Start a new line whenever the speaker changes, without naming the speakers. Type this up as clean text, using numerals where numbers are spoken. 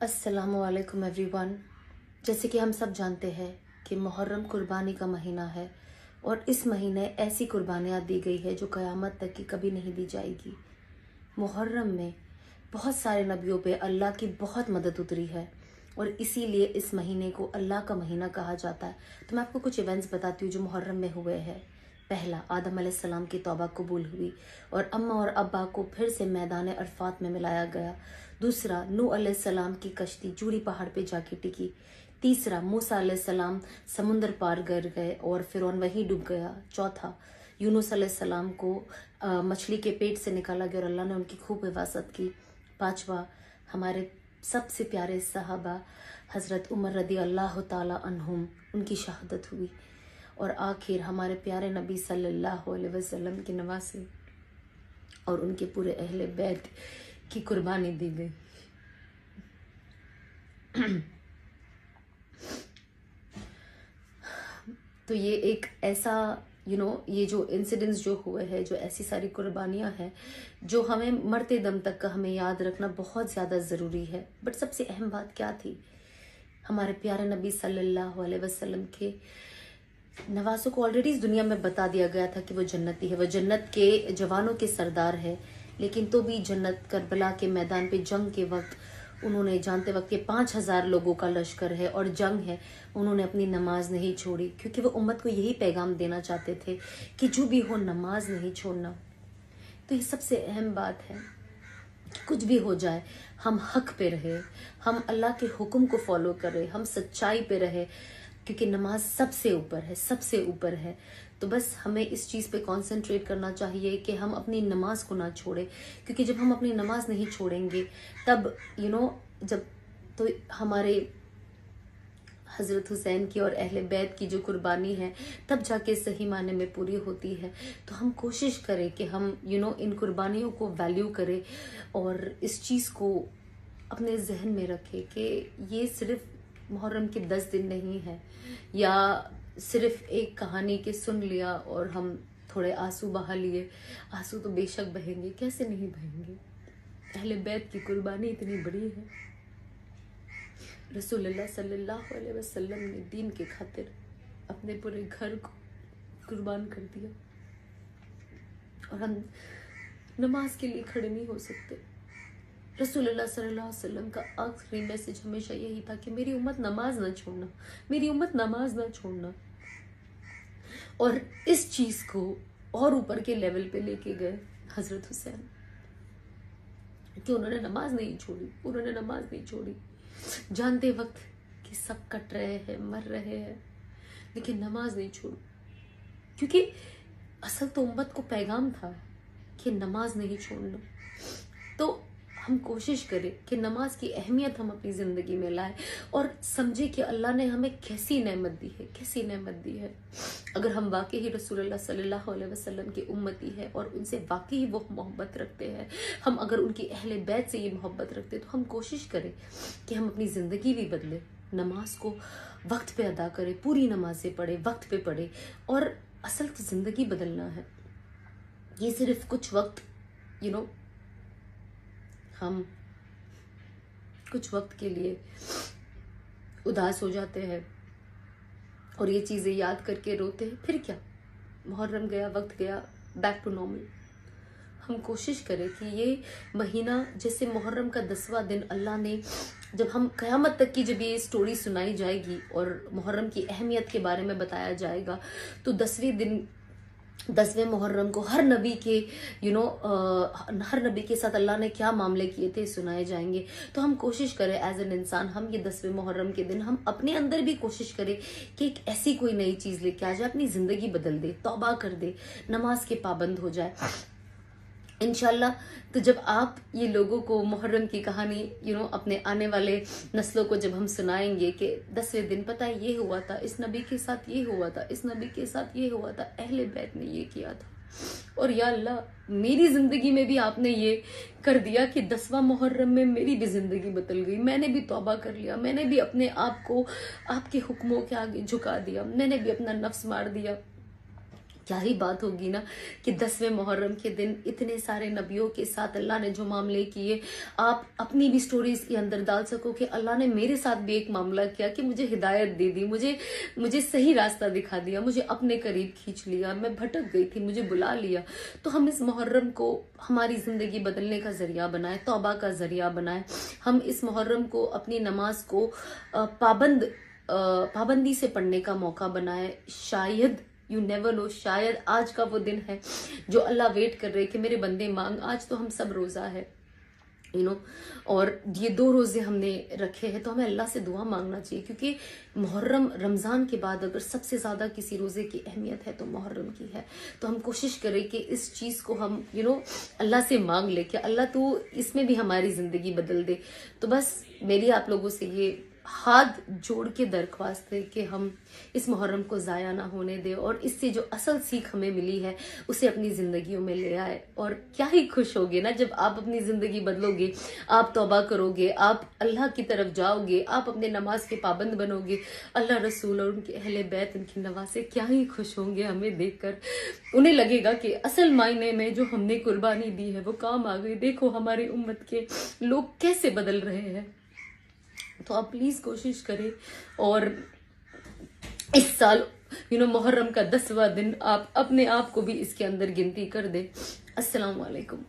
अस्सलामुअलैकुम एवरीवन। जैसे कि हम सब जानते हैं कि मुहर्रम कुर्बानी का महीना है और इस महीने ऐसी कुर्बानियाँ दी गई है जो क़यामत तक की कभी नहीं दी जाएगी। मुहर्रम में बहुत सारे नबियों पे अल्लाह की बहुत मदद उतरी है और इसीलिए इस महीने को अल्लाह का महीना कहा जाता है। तो मैं आपको कुछ इवेंट्स बताती हूँ जो मुहर्रम में हुए हैं। पहला, आदम अलैहिस्सलाम की तौबा कबूल हुई और अम्मा और अब्बा को फिर से मैदान अरफात में मिलाया गया। दूसरा, नूह अलैहिस्सलाम की कश्ती जूड़ी पहाड़ पे जाके टिकी। तीसरा, मूसा अलैहिस्सलाम समुंदर पार कर गए और फिरौन वहीं डूब गया। चौथा, यूनुस अलैहिस्सलाम को मछली के पेट से निकाला गया और अल्लाह ने उनकी खूब हिफाजत की। पांचवा, हमारे सबसे प्यारे सहाबा हज़रत उमर रदी अल्लाह ताला अन्हुम, उनकी शहादत हुई। और आखिर हमारे प्यारे नबी सल्लल्लाहु अलैहि वसल्लम के नवासे और उनके पूरे अहले बैत की कुर्बानी दी गई। तो ये एक ऐसा ये जो इंसिडेंट्स जो हुए हैं, जो ऐसी सारी कुर्बानियां हैं जो हमें मरते दम तक का हमें याद रखना बहुत ज़्यादा ज़रूरी है। बट सबसे अहम बात क्या थी? हमारे प्यारे नबी सल्लल्लाहु अलैहि वसल्लम के नवासों को ऑलरेडी इस दुनिया में बता दिया गया था कि वो जन्नती है, वो जन्नत के जवानों के सरदार है। लेकिन तो भी जन्नत करबला के मैदान पे जंग के वक्त उन्होंने, जानते वक्त के 5,000 लोगों का लश्कर है और जंग है, उन्होंने अपनी नमाज नहीं छोड़ी क्योंकि वो उम्मत को यही पैगाम देना चाहते थे कि जो भी हो नमाज नहीं छोड़ना। तो ये सबसे अहम बात है कि कुछ भी हो जाए हम हक पे रहे, हम अल्लाह के हुक्म को फॉलो करें, हम सच्चाई पे रहे, क्योंकि नमाज सबसे ऊपर है, सबसे ऊपर है। तो बस हमें इस चीज़ पे कंसंट्रेट करना चाहिए कि हम अपनी नमाज को ना छोड़ें, क्योंकि जब हम अपनी नमाज नहीं छोड़ेंगे तब जब तो हमारे हज़रत हुसैन की और अहले बैत की जो कुर्बानी है तब जाके सही माने में पूरी होती है। तो हम कोशिश करें कि हम इन कुर्बानियों को वैल्यू करें और इस चीज़ को अपने जहन में रखें कि ये सिर्फ मुहर्रम के 10 दिन नहीं है या सिर्फ एक कहानी के सुन लिया और हम थोड़े आंसू बहा लिए। आंसू तो बेशक बहेंगे, कैसे नहीं बहेंगे। अहले बैत की कुर्बानी इतनी बड़ी है। रसूलुल्लाह सल्लल्लाहु अलैहि वसल्लम ने दीन के खातिर अपने पूरे घर को कुर्बान कर दिया और हम नमाज के लिए खड़े नहीं हो सकते। रसूलुल्लाह सल्लल्लाहु अलैहि वसल्लम का आखिरी मैसेज हमेशा यही था कि मेरी उम्मत नमाज ना छोड़ना, मेरी उम्मत नमाज ना छोड़ना। और इस चीज को और ऊपर के लेवल पे लेके गए हजरत हुसैन कि उन्होंने नमाज नहीं छोड़ी, उन्होंने नमाज नहीं छोड़ी, जानते वक्त कि सब कट रहे हैं, मर रहे हैं, लेकिन नमाज नहीं छोड़ी। क्योंकि असल तो उम्मत को पैगाम था कि नमाज नहीं छोड़ना। तो हम कोशिश करें कि नमाज की अहमियत हम अपनी ज़िंदगी में लाएं और समझे कि अल्लाह ने हमें कैसी नेमत दी है, कैसी नेमत दी है। अगर हम वाकई ही रसूलुल्लाह सल्लल्लाहु अलैहि वसल्लम की उम्मती है और उनसे वाकई ही वो मोहब्बत रखते हैं, हम अगर उनकी अहले बैत से ये मोहब्बत रखते हैं, तो हम कोशिश करें कि हम अपनी ज़िंदगी भी बदलें, नमाज को वक्त पे अदा करें, पूरी नमाजें पढ़े, वक्त पे पढ़े। और असल तो ज़िंदगी बदलना है। ये सिर्फ कुछ वक्त हम कुछ वक्त के लिए उदास हो जाते हैं और ये चीज़ें याद करके रोते हैं, फिर क्या, मुहर्रम गया, वक्त गया, बैक टू नॉर्मल। हम कोशिश करें कि ये महीना, जैसे मुहर्रम का 10वां दिन अल्लाह ने, जब हम क़यामत तक की जब ये स्टोरी सुनाई जाएगी और मुहर्रम की अहमियत के बारे में बताया जाएगा, तो 10वें मुहर्रम को हर नबी के हर नबी के साथ अल्लाह ने क्या मामले किए थे सुनाए जाएंगे। तो हम कोशिश करें एज एन इंसान, हम ये 10वें मुहर्रम के दिन हम अपने अंदर भी कोशिश करें कि एक ऐसी कोई नई चीज़ लेके आ जाए, अपनी ज़िंदगी बदल दे, तौबा कर दे, नमाज के पाबंद हो जाए इंशाल्लाह। तो जब आप ये लोगों को मुहर्रम की कहानी अपने आने वाले नस्लों को जब हम सुनाएंगे कि 10वें दिन पता है ये हुआ था, इस नबी के साथ ये हुआ था, इस नबी के साथ ये हुआ था, अहले बैत ने ये किया था, और या अल्लाह मेरी जिंदगी में भी आपने ये कर दिया कि 10वां मुहर्रम में मेरी भी जिंदगी बदल गई, मैंने भी तौबा कर लिया, मैंने भी अपने आप को आपके हुक्मों के आगे झुका दिया, मैंने भी अपना नफ्स मार दिया। क्या ही बात होगी ना कि 10वें मुहर्रम के दिन इतने सारे नबियों के साथ अल्लाह ने जो मामले किए, आप अपनी भी स्टोरीज के अंदर डाल सको कि अल्लाह ने मेरे साथ भी एक मामला किया कि मुझे हिदायत दे दी, मुझे सही रास्ता दिखा दिया, मुझे अपने करीब खींच लिया, मैं भटक गई थी, मुझे बुला लिया। तो हम इस मुहर्रम को हमारी जिंदगी बदलने का जरिया बनाए, तौबा का जरिया बनाए। हम इस मुहर्रम को अपनी नमाज को पाबंदी से पढ़ने का मौका बनाए। शायद, यू नेवर नो, शायद आज का वो दिन है जो अल्लाह वेट कर रहे कि मेरे बंदे मांग। आज तो हम सब रोजा है, और ये 2 रोजे हमने रखे हैं, तो हमें अल्लाह से दुआ मांगना चाहिए, क्योंकि मुहर्रम, रमजान के बाद अगर सबसे ज्यादा किसी रोजे की अहमियत है तो मुहर्रम की है। तो हम कोशिश करें कि इस चीज को हम अल्लाह से मांग ले कि अल्लाह तू इसमें भी हमारी जिंदगी बदल दे। तो बस मेरी आप लोगों से ये हाथ जोड़ के दरख्वास्त है कि हम इस मुहर्रम को ज़ाया ना होने दें, और इससे जो असल सीख हमें मिली है उसे अपनी ज़िंदगियों में ले आए। और क्या ही खुश होगे ना जब आप अपनी ज़िंदगी बदलोगे, आप तौबा करोगे, आप अल्लाह की तरफ जाओगे, आप अपने नमाज के पाबंद बनोगे। अल्लाह रसूल और उनके अहले बैत, उनकी नवासे क्या ही खुश होंगे हमें देखकर। उन्हें लगेगा कि असल मायने में जो हमने कुर्बानी दी है वो काम आ गई, देखो हमारी उम्मत के लोग कैसे बदल रहे हैं। तो आप प्लीज कोशिश करें, और इस साल मुहर्रम का 10वां दिन आप अपने आप को भी इसके अंदर गिनती कर दे। अस्सलाम वालेकुम।